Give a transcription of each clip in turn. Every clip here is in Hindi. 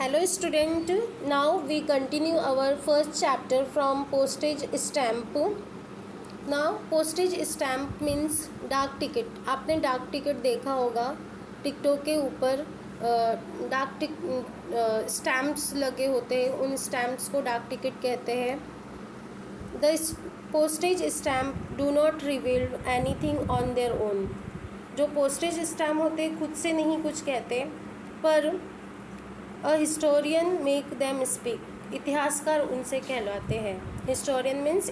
Hello student, now we continue our first chapter from postage stamp. Now postage stamp means डाक टिकट. आपने डाक टिकट देखा होगा, टिकटों के ऊपर डाक स्टैम्प्स लगे होते हैं, उन स्टैम्प्स को डाक टिकट कहते हैं. The postage stamp do not reveal anything on their own. जो पोस्टेज स्टैम्प होते हैं खुद से नहीं कुछ कहते, पर a historian make them speak. इतिहासकार उनसे कहलाते हैं. हिस्टोरियन मीन्स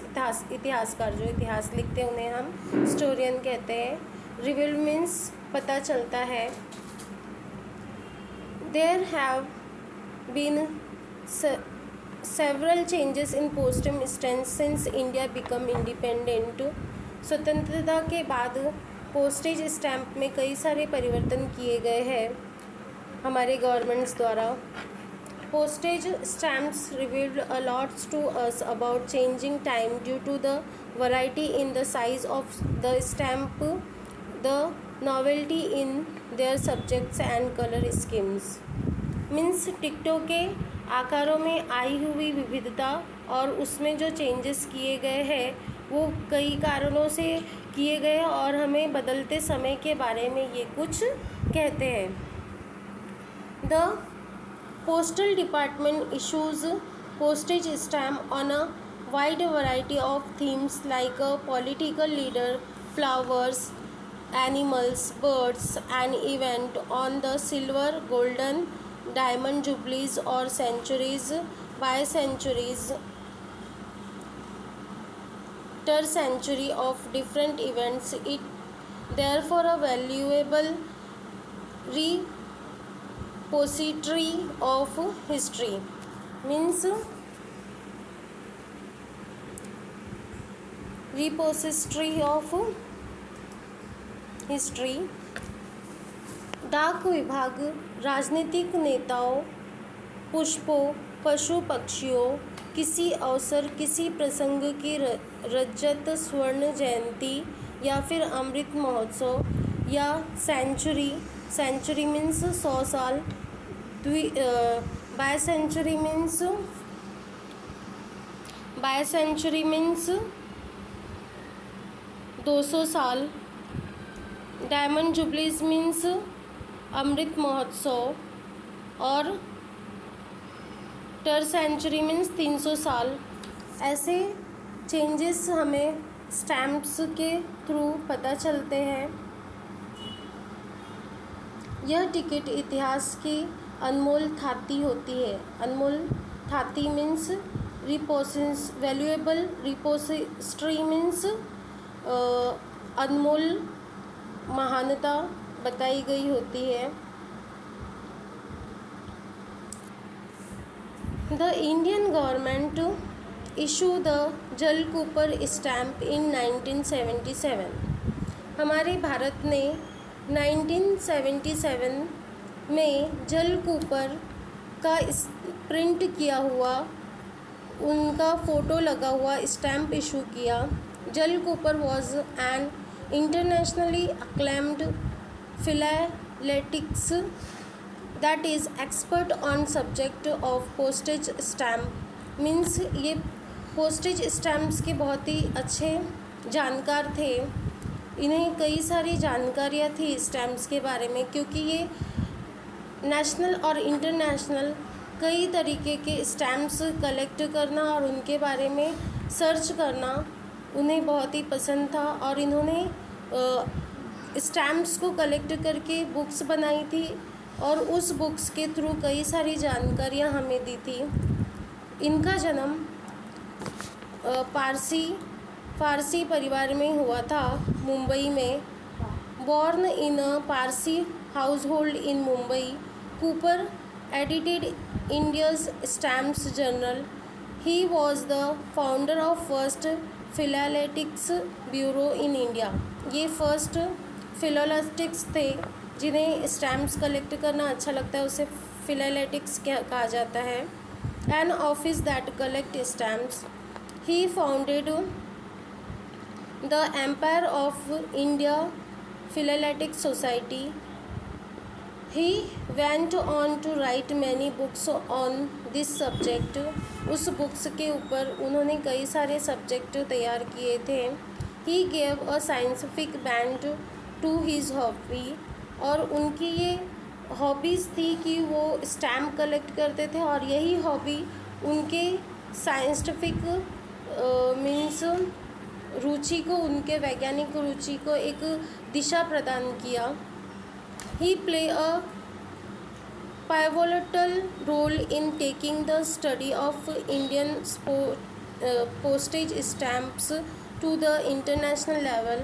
इतिहासकार, जो इतिहास लिखते हैं उन्हें हम हिस्टोरियन कहते हैं. रिवील मीन्स पता चलता है. There have been several changes in postal stamp since India become independent. स्वतंत्रता के बाद पोस्टेज स्टैम्प में कई सारे परिवर्तन किए गए हैं हमारे गवर्नमेंट्स द्वारा. Postage stamps revealed a lots to us about changing time due to the variety in the size of the stamp, the novelty in their subjects and colour schemes. Means टिकटों के आकारों में आई हुई विविधता और उसमें जो चेंजेस किए गए हैं वो कई कारणों से किए गए और हमें बदलते समय के बारे में ये कुछ कहते हैं. The postal department issues postage stamp on a wide variety of themes like a political leader, flowers, animals, birds, an event on the silver, golden, diamond jubilees or centuries, bicentenaries, tercentenary of different events. It therefore a valuable repository of history. Means repository of history. डाक विभाग राजनीतिक नेताओं, पुष्पों, पशु पक्षियों, किसी अवसर, किसी प्रसंग की रजत स्वर्ण जयंती या फिर अमृत महोत्सव या सेंचुरी मीन्स 100 साल, बायसेंचुरी मीन्स 200 साल, डायमंड जुबलीज मीन्स अमृत महोत्सव और टरसेंचुरी मीन्स 300 साल. ऐसे चेंजेस हमें स्टैम्प्स के थ्रू पता चलते हैं. यह टिकट इतिहास की अनमोल थाती होती है. अनमोल थाती मीन्स वैल्यूएबल, रिपोजिटरी मीन्स अनमोल महानता बताई गई होती है. The Indian government issue the जल कूपर स्टैम्प इन 1977. हमारे भारत ने 1977 में जल कूपर का प्रिंट किया हुआ, उनका फ़ोटो लगा हुआ स्टैम्प इशू किया. जल Cooper was an internationally acclaimed philatelist that is expert on subject of postage stamp. Means ये पोस्टेज स्टैम्प्स के बहुत ही अच्छे जानकार थे. इन्हें कई सारी जानकारियाँ थी स्टैम्प्स के बारे में, क्योंकि ये नेशनल और इंटरनेशनल कई तरीके के स्टैम्प्स कलेक्ट करना और उनके बारे में सर्च करना उन्हें बहुत ही पसंद था. और इन्होंने स्टैम्प्स को कलेक्ट करके बुक्स बनाई थी और उस बुक्स के थ्रू कई सारी जानकारियाँ हमें दी थी. इनका जन्म पारसी परिवार में हुआ था, मुंबई में. Born in a Parsi household in Mumbai, Cooper edited India's stamps journal. He was the founder of first philatelics bureau in India. ये फर्स्ट फिलाटेलिस्ट्स थे. जिन्हें स्टैम्प्स कलेक्ट करना अच्छा लगता है उसे फिलाटेलिक्स कहा जाता है. An office that collect stamps. He founded the empire of India philatelic society. He went on to write many books on this subject. उस बुक्स के ऊपर उन्होंने कई सारे सब्जेक्ट तैयार किए थे। He gave a scientific band to his hobby, और उनकी ये हॉबीज़ थी कि वो स्टैम्प कलेक्ट करते थे, और यही हॉबी उनके साइंटिफिक मीन्स रुचि को, उनके वैज्ञानिक रुचि को एक दिशा प्रदान किया। He play a pivotal role in taking the study of Indian postage stamps to the international level.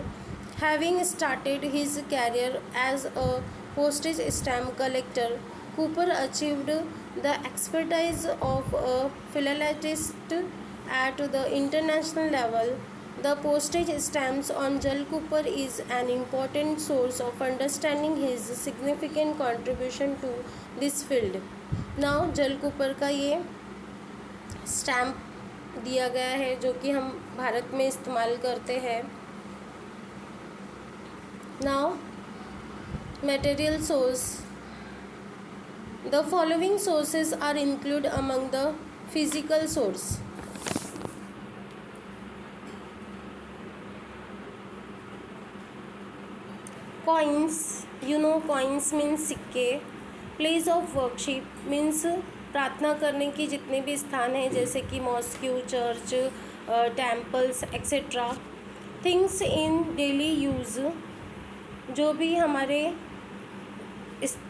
Having started his career as a postage stamp collector, Cooper achieved the expertise of a philatelist at the international level. The postage stamps on Jal Cooper is an important source of understanding his significant contribution to this field. Now जल कूपर का ये स्टैम्प दिया गया है जो कि हम भारत में इस्तेमाल करते हैं। Now material source. The following sources are included among the physical source. Coins, you know coins means सिक्के। प्लेस ऑफ वर्शिप मीन्स प्रार्थना करने की जितने भी स्थान हैं जैसे कि mosque, church, temples etcetera. Things in daily use, जो भी हमारे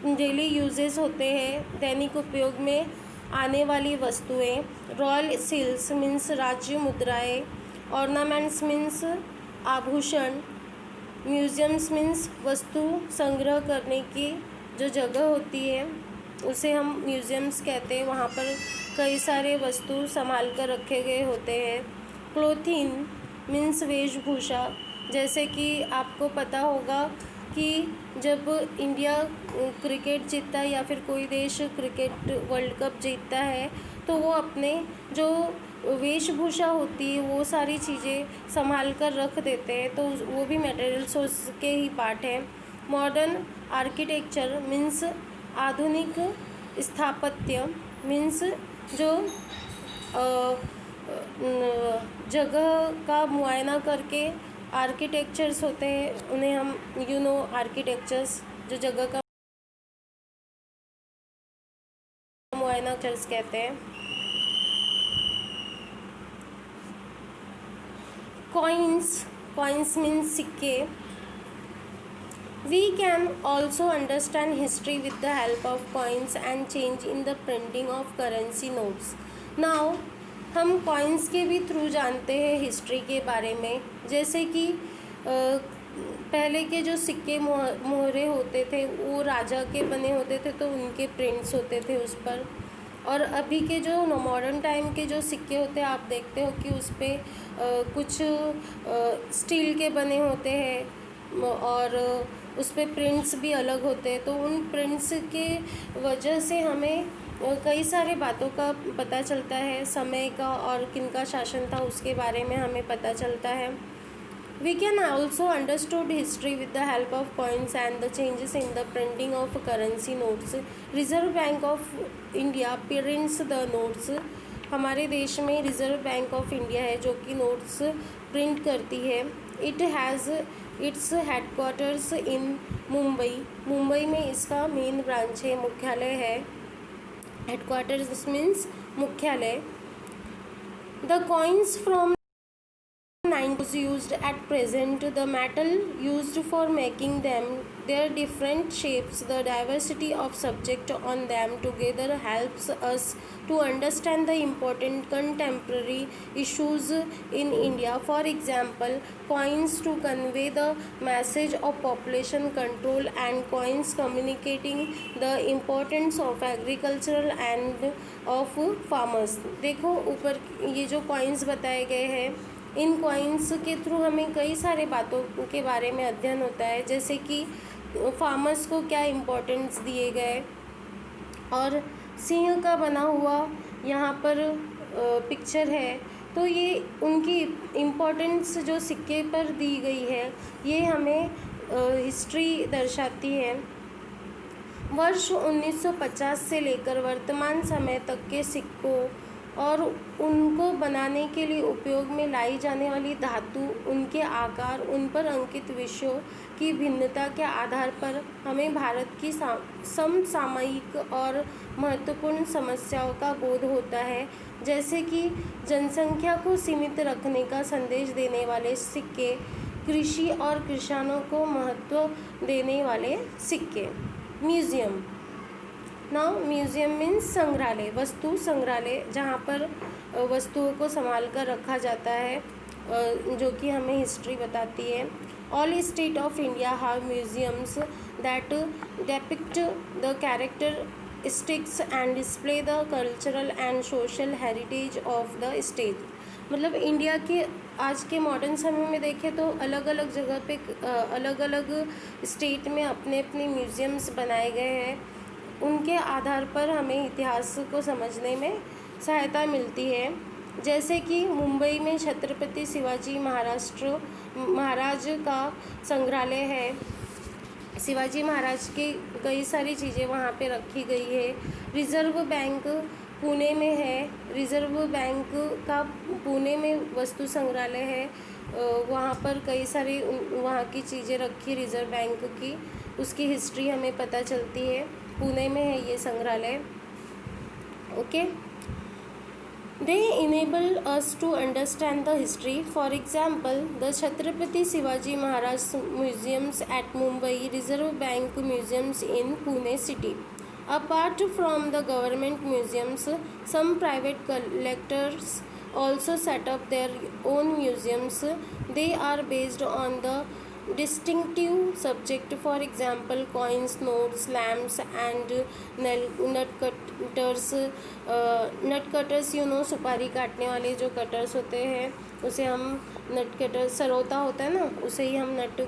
डेली यूजेस होते हैं, दैनिक उपयोग में आने वाली वस्तुएं। रॉयल सील्स मीन्स राज्य मुद्राएं। ऑर्नामेंट्स मीन्स आभूषण। म्यूज़ियम्स मीन्स वस्तु संग्रह करने की जो जगह होती है उसे हम म्यूज़ियम्स कहते हैं, वहाँ पर कई सारे वस्तु संभाल कर रखे गए होते हैं। क्लोथिंग मीन्स वेशभूषा, जैसे कि आपको पता होगा कि जब इंडिया क्रिकेट जीतता है या फिर कोई देश क्रिकेट वर्ल्ड कप जीतता है तो वो अपने जो वेशभूषा होती है वो सारी चीज़ें संभाल कर रख देते हैं, तो वो भी मटेरियल सोर्स के ही पार्ट है। मॉडर्न आर्किटेक्चर मीन्स आधुनिक स्थापत्य, मीन्स जो जगह का मुआयना करके आर्किटेक्चर्स होते हैं उन्हें हम आर्किटेक्चर्स, जो जगह का मुआयना चर्च कहते हैं। कॉइन्स मीन्स सिक्के। We can also understand history with the help of coins and change in the printing of currency notes. Now हम कॉइन्स के भी थ्रू जानते हैं हिस्ट्री के बारे में, जैसे कि पहले के जो सिक्के मोहरे होते थे वो राजा के बने होते थे तो उनके प्रिंट्स होते थे उस पर, और अभी के जो मॉडर्न टाइम के जो सिक्के होते हैं आप देखते हो कि उस पर कुछ स्टील के बने होते हैं और उस पर प्रिंट्स भी अलग होते हैं, तो उन प्रिंट्स के वजह से हमें कई सारे बातों का पता चलता है, समय का और किनका शासन था उसके बारे में हमें पता चलता है। We can also understood history with the help of coins and the changes in the printing of currency notes. Reserve Bank of India prints the notes. हमारे देश में रिज़र्व बैंक ऑफ इंडिया है जो कि नोट्स प्रिंट करती है। इट हैज़ इट्स हेडक्वार्टर्स इन मुंबई में इसका मेन ब्रांच है, मुख्यालय है। हेडक्वार्टर्स मीन्स मुख्यालय। The coins from was used at present. The metal used for making them, their different shapes, the diversity of subject on them together helps us to understand the important contemporary issues in India. For example, coins to convey the message of population control and coins communicating the importance of agricultural and of farmers. देखो ऊपर ये जो कॉइन्स बताए गए हैं, इन कॉइन्स के थ्रू हमें कई सारे बातों के बारे में अध्ययन होता है, जैसे कि फार्मर्स को क्या इम्पोर्टेंस दिए गए, और सिंह का बना हुआ यहाँ पर पिक्चर है, तो ये उनकी इम्पोर्टेंस जो सिक्के पर दी गई है ये हमें हिस्ट्री दर्शाती है। वर्ष 1950 से लेकर वर्तमान समय तक के सिक्कों और उनको बनाने के लिए उपयोग में लाई जाने वाली धातु, उनके आकार, उन पर अंकित विषयों की भिन्नता के आधार पर हमें भारत की समसामयिक और महत्वपूर्ण समस्याओं का बोध होता है, जैसे कि जनसंख्या को सीमित रखने का संदेश देने वाले सिक्के, कृषि और किसानों को महत्व देने वाले सिक्के। म्यूज़ियम। नाउ म्यूज़ियम मीन्स संग्रहालय, वस्तु संग्रहालय, जहाँ पर वस्तुओं को संभाल कर रखा जाता है, जो कि हमें हिस्ट्री बताती है। All state of India have museums that depict the characteristics and display the cultural and social heritage of the state. मतलब इंडिया के आज के मॉडर्न समय में देखें तो अलग अलग जगह पे अलग अलग स्टेट में अपने अपने म्यूज़ियम्स बनाए गए हैं। उनके आधार पर हमें इतिहास को समझने में सहायता मिलती है। जैसे कि मुंबई में छत्रपति शिवाजी महाराज का संग्रहालय है। शिवाजी महाराज की कई सारी चीज़ें वहाँ पे रखी गई है। रिज़र्व बैंक पुणे में है। रिज़र्व बैंक का पुणे में वस्तु संग्रहालय है। वहाँ पर कई सारी वहाँ की चीज़ें रखी रिज़र्व बैंक की, उसकी हिस्ट्री हमें पता चलती है। पुणे में है ये संग्रहालय। Okay, they enable us to understand the history. For example the Chhatrapati Shivaji Maharaj museums at Mumbai, reserve bank museums in Pune city. Apart from the government museums, some private collectors also set up their own museums. They are based on the distinctive subject, for example coins, notes, lamps and nut cutters, you know, सुपारी काटने वाले जो कटर्स होते हैं उसे हम नट कटर, सरोता होता है ना, उसे ही हम नट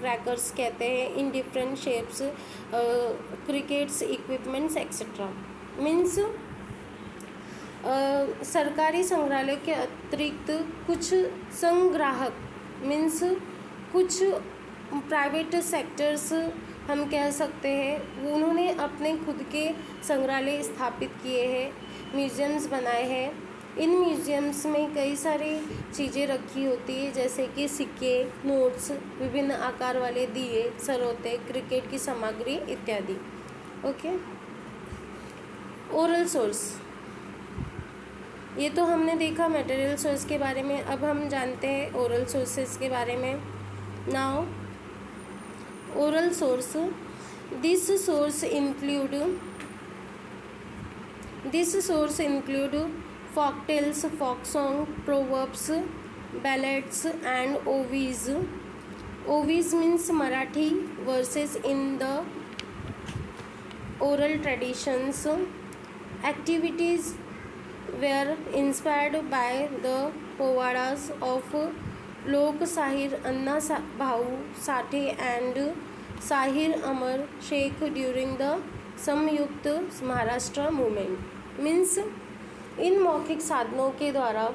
क्रैकर्स कहते हैं। In different shapes, crickets equipments etcetera. Means सरकारी संग्रहालय के अतिरिक्त कुछ संग्राहक मीन्स कुछ प्राइवेट सेक्टर्स हम कह सकते हैं, उन्होंने अपने खुद के संग्रहालय स्थापित किए हैं, म्यूज़ियम्स बनाए हैं। इन म्यूज़ियम्स में कई सारी चीज़ें रखी होती है, जैसे कि सिक्के, नोट्स, विभिन्न आकार वाले दिए, सरोते, क्रिकेट की सामग्री इत्यादि। ओके, ओरल सोर्स, ये तो हमने देखा मटेरियल सोर्स के बारे में। अब हम जानते हैं ओरल सोर्सेस के बारे में। Now oral source, this source include folk tales, folk song, proverbs, ballads and ovies. Ovies means Marathi verses in the oral traditions. Activities were inspired by the povadas of Lok Sahir Anna Bhau Sathe and Sahir Amar Sheikh during the Samyukt Maharashtra movement. Means इन मौखिक साधनों के द्वारा,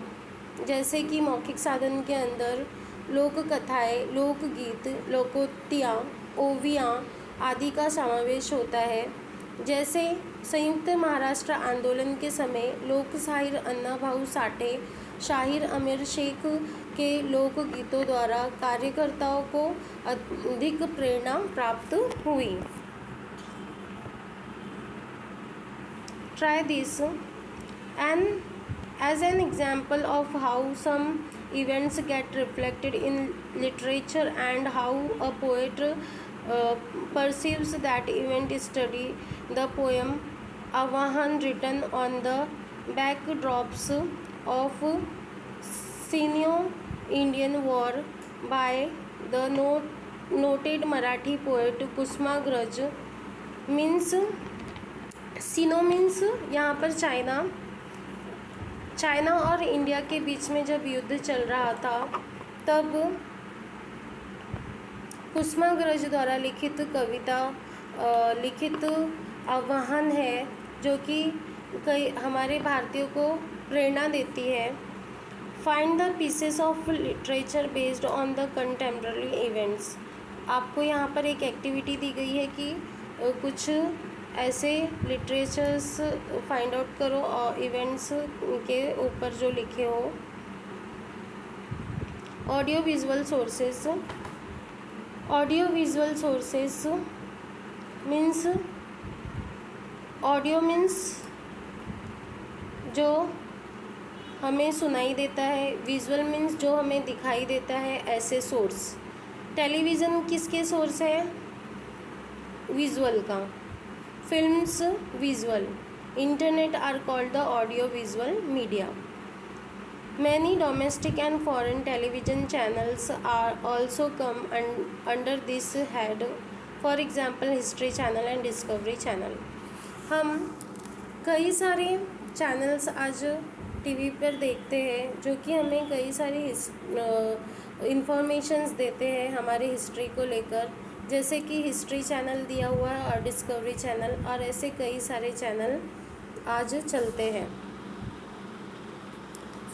जैसे कि मौखिक साधन के अंदर लोक कथाएँ, लोकगीत, लोकोक्तियाँ, ओवियाँ आदि का समावेश होता है। जैसे संयुक्त महाराष्ट्र आंदोलन के समय लोक शाहिर अन्ना भाऊ साठे, शाहिर अमीर शेख के लोकगीतों द्वारा कार्यकर्ताओं को अधिक प्रेरणा प्राप्त हुई। Try this. And as an example of how some events get reflected in literature and how a poet perceives that event, study the poem Avahan written on the backdrops of Sino-Indian War by the noted Marathi poet Kusumagraj. Means synonym means यहाँ पर चाइना और इंडिया के बीच में जब युद्ध चल रहा था, तब कुसुमाग्रज द्वारा लिखित कविता, लिखित आह्वान है, जो कि कई हमारे भारतीयों को प्रेरणा देती है। Find the pieces of literature based on the contemporary events. आपको यहाँ पर एक एक्टिविटी दी गई है कि कुछ ऐसे लिटरेचर्स फाइंड आउट करो और इवेंट्स के ऊपर जो लिखे हो। Audio visual sources, audio visual sources means, audio means जो हमें सुनाई देता है, विजुअल मीन्स जो हमें दिखाई देता है, ऐसे सोर्स। टेलीविज़न किसके सोर्स है? विजुअल का। Films visual. Internet are called the audio visual media. Many domestic and foreign television channels are also come under this head, for example history channel and discovery channel. हम कई सारे चैनल्स आज टीवी पर देखते हैं जो कि हमें कई सारी इंफॉर्मेशंस देते हैं हमारे हिस्ट्री को लेकर, जैसे कि हिस्ट्री चैनल दिया हुआ है और डिस्कवरी चैनल, और ऐसे कई सारे चैनल आज चलते हैं।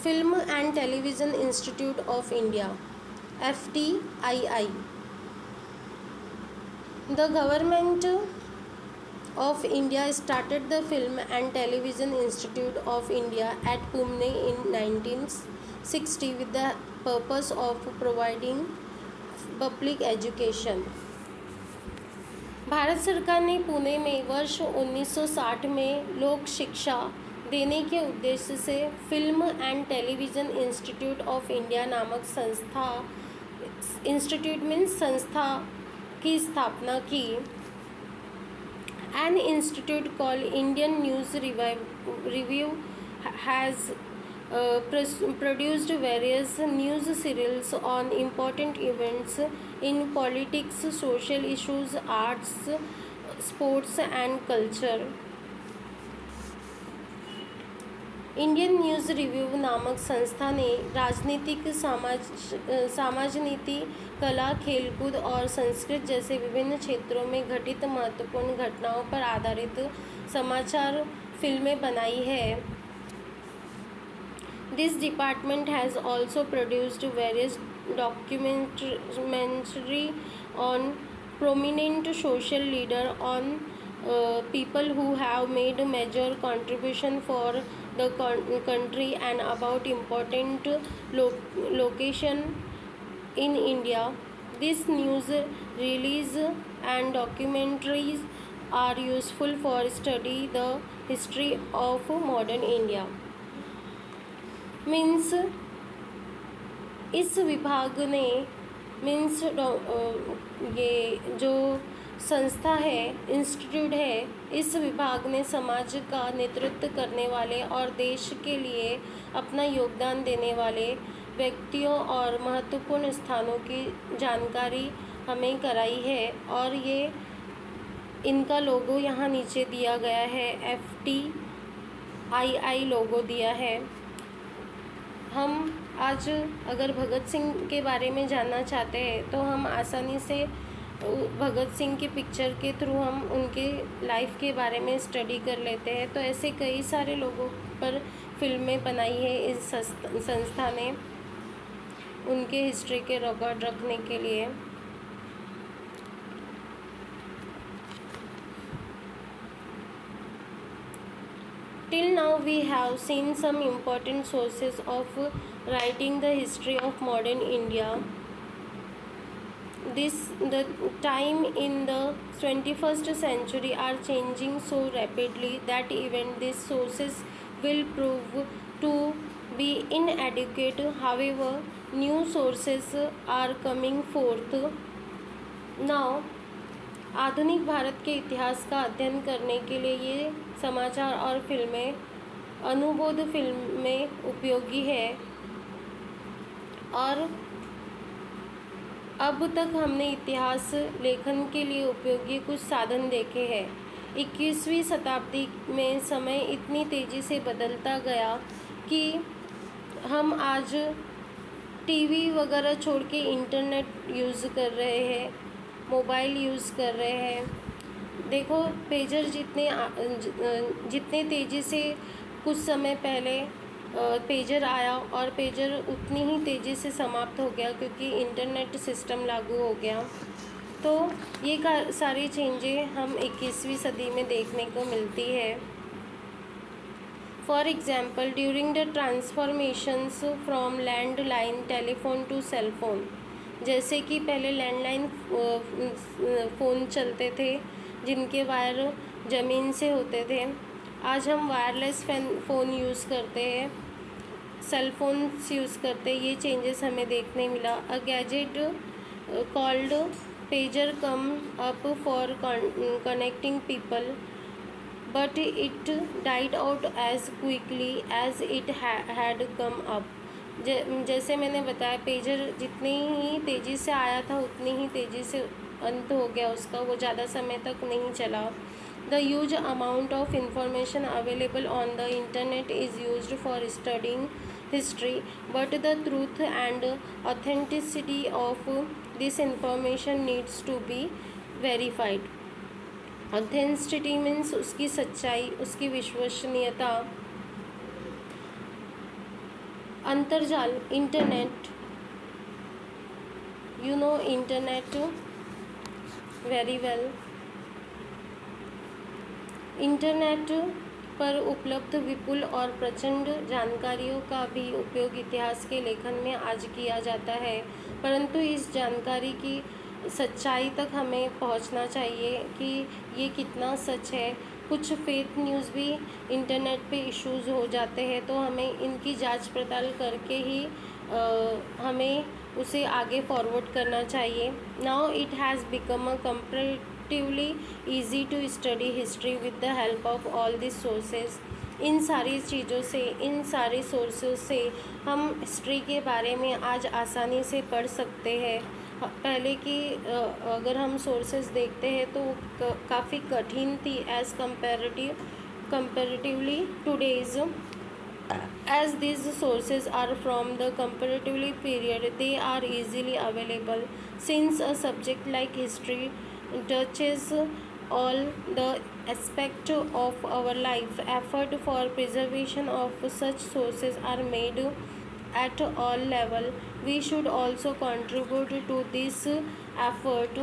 Film and television institute of India, FTII। The government of India started the Film and Television Institute of India at Pune in 1960 with the purpose of providing public education. Bharat सरकार ने पुणे में वर्ष 1960 में लोक शिक्षा देने के उद्देश्य से film and television institute of India नामक संस्था, इंस्टीट्यूट मीन्स संस्था, की स्थापना की। An institute called Indian News Review has produced various news serials on important events in politics, social issues, arts, sports and culture. Indian news review नामक संस्था ने राजनीतिक, समाजनीति, कला, खेलकूद और संस्कृत जैसे विभिन्न क्षेत्रों में घटित महत्वपूर्ण घटनाओं पर आधारित समाचार फिल्में बनाई है। This department has also produced various documentary on prominent social leader, on people who have made major contribution for the country and about important location in India. This news release and documentaries are useful for study the history of modern India. Means इस विभाग ने मीन्स ये जो संस्था है, इंस्टीट्यूट है, इस विभाग ने समाज का नेतृत्व करने वाले और देश के लिए अपना योगदान देने वाले व्यक्तियों और महत्वपूर्ण स्थानों की जानकारी हमें कराई है। और ये इनका लोगो यहाँ नीचे दिया गया है, FTII लोगो दिया है। हम आज अगर भगत सिंह के बारे में जानना चाहते हैं तो हम आसानी से भगत सिंह की पिक्चर के थ्रू हम उनके लाइफ के बारे में स्टडी कर लेते हैं। तो ऐसे कई सारे लोगों पर फिल्में बनाई है इस संस्था ने उनके हिस्ट्री के रिकॉर्ड रखने के लिए। Till now we have seen some important sources of writing the history of modern India. The time in the 21st century are changing so rapidly that even these sources will prove to be inadequate. However, new sources are coming forth now. आधुनिक भारत के इतिहास का अध्ययन करने के लिए ये समाचार और फिल्में, अनुबोध फिल्में उपयोगी है। और अब तक हमने इतिहास लेखन के लिए उपयोगी कुछ साधन देखे हैं। 21वीं शताब्दी में समय इतनी तेज़ी से बदलता गया कि हम आज टीवी वगैरह छोड़ के इंटरनेट यूज़ कर रहे हैं, मोबाइल यूज़ कर रहे हैं। देखो पेजर जितने तेज़ी से कुछ समय पहले पेजर आया और पेजर उतनी ही तेज़ी से समाप्त हो गया क्योंकि इंटरनेट सिस्टम लागू हो गया। तो ये सारी चेंजें हम 21वीं सदी में देखने को मिलती है। For example, during the transformations from landline telephone to cell phone, जैसे कि पहले लैंडलाइन फ़ोन चलते थे जिनके वायर ज़मीन से होते थे, आज हम वायरलेस फ़ोन यूज़ करते हैं, सेल फोन्स यूज़ करते हैं। ये चेंजेस हमें देखने मिला। A gadget called pager come up for connecting people, but it died out as quickly as it had come up. जैसे मैंने बताया, पेजर जितनी ही तेज़ी से आया था उतनी ही तेज़ी से अंत हो गया उसका, वो ज़्यादा समय तक नहीं चला। The huge amount of information available on the internet is used for studying history, but the truth and authenticity of this information needs to be verified. Authenticity means उसकी सच्चाई, उसकी विश्वसनीयता। अंतर्जाल, internet, you know internet very well. Internet पर उपलब्ध विपुल और प्रचंड जानकारियों का भी उपयोग इतिहास के लेखन में आज किया जाता है, परंतु इस जानकारी की सच्चाई तक हमें पहुंचना चाहिए कि ये कितना सच है। कुछ फेक न्यूज़ भी इंटरनेट पे इश्यूज़ हो जाते हैं, तो हमें इनकी जांच पड़ताल करके ही हमें उसे आगे फॉरवर्ड करना चाहिए। Now it has become a comparatively easy to study history with the help of all these sources। इन सारी चीज़ों से, इन सारे सोर्सेज से हम हिस्ट्री के बारे में आज आसानी से पढ़ सकते हैं। पहले की अगर हम सोर्सेज देखते हैं तो काफ़ी कठिन थी as comparatively today's, as these sources are from the comparatively period, they are easily available. Since a subject like history touches all the aspect of our life, effort for preservation of such sources are made at all level. We should also contribute to this effort।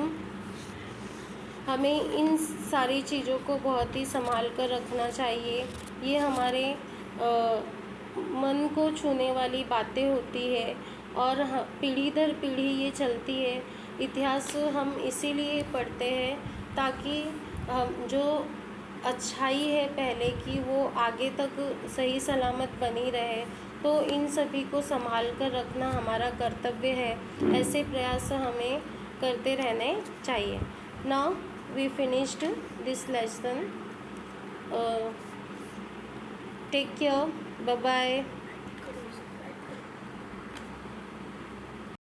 हमें इन सारी चीज़ों को बहुत ही संभाल कर रखना चाहिए। ये हमारे मन को छूने वाली बातें होती है और पीढ़ी दर पीढ़ी ये चलती है। इतिहास हम इसीलिए पढ़ते हैं ताकि जो अच्छाई है पहले की वो आगे तक सही सलामत बनी रहे। तो इन सभी को संभाल कर रखना हमारा कर्तव्य है। ऐसे प्रयास हमें करते रहने चाहिए। Now we finished this lesson. Take care, bye bye.